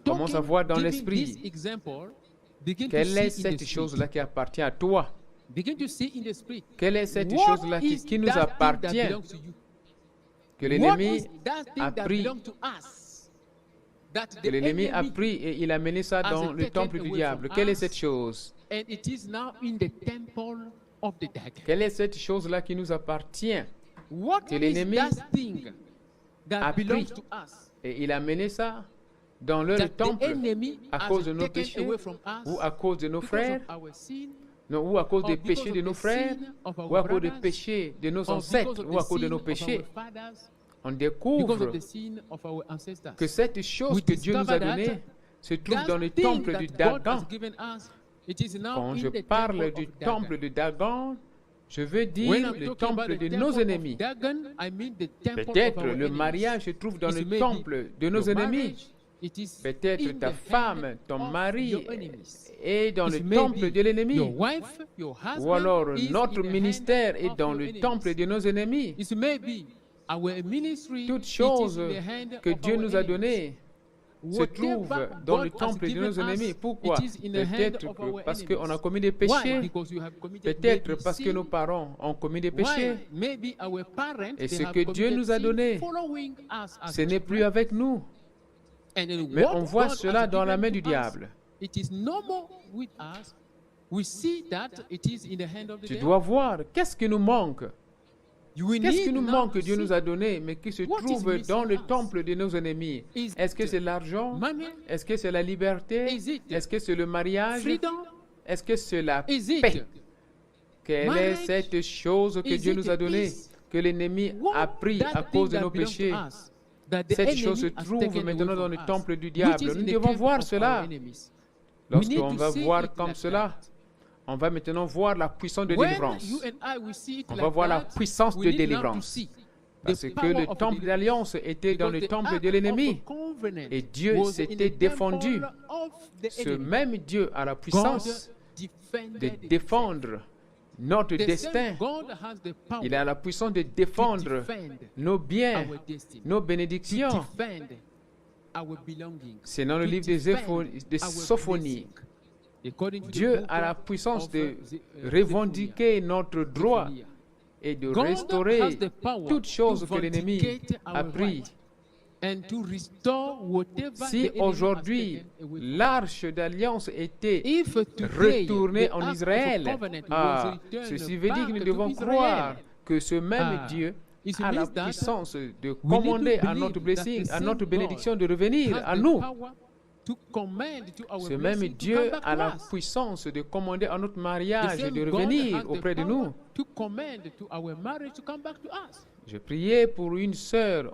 Commence à voir dans l'esprit quelle est cette chose-là qui appartient à toi. Quelle est cette chose-là qui nous appartient, que l'ennemi a pris, et il a mené ça dans le temple du diable. Quelle est cette chose? Quelle est cette chose-là qui nous appartient, que l'ennemi a pris et il a mené ça dans leur temple à cause de nos péchés ou à cause de nos frères, ou à cause des péchés de nos frères, ou à cause des péchés de nos ancêtres, ou à cause de nos péchés. On découvre que cette chose que Dieu nous a donnée se trouve dans le temple du Dagon. Quand je parle du temple de Dagon, je veux dire le temple de nos ennemis. Peut-être le mariage se trouve dans le temple de nos ennemis. Peut-être ta femme, ton mari est dans le temple de l'ennemi. Ou alors notre ministère est dans le temple de nos ennemis. Toutes choses que Dieu nous a données se trouvent dans le temple de nos ennemis. Pourquoi? Peut-être parce qu'on a commis des péchés. Peut-être parce que nos parents ont commis des péchés. Et ce que Dieu nous a donné, ce n'est plus avec nous. Mais on voit cela dans la main du diable. Tu dois voir qu'est-ce qui nous manque. Qu'est-ce qui nous manque que Dieu nous a donné, mais qui se trouve dans le temple de nos ennemis? Est-ce que c'est l'argent? Est-ce que c'est la liberté? Est-ce que c'est le mariage? Est-ce que c'est la paix? Quelle est cette chose que Dieu nous a donnée, que l'ennemi a pris à cause de nos péchés? Cette chose se trouve maintenant dans le temple du diable. Nous devons voir cela. Lorsqu'on va voir comme cela, on va maintenant voir la puissance de délivrance. On va voir la puissance de délivrance. Parce que le temple d'alliance était dans le temple de l'ennemi. Et Dieu s'était défendu. Ce même Dieu a la puissance de défendre notre destin. Il a la puissance de défendre nos biens, nos bénédictions. C'est dans le livre de Sophonie. Dieu a la puissance de revendiquer notre droit et de restaurer toutes choses que l'ennemi a pris. Si aujourd'hui l'arche d'alliance était retournée en Israël, ceci veut dire que nous devons croire que ce même Dieu a la puissance de commander à notre blessing, à notre bénédiction de revenir à nous. Ce même Dieu a la puissance de commander à notre mariage de revenir auprès de nous. Je priais pour une sœur.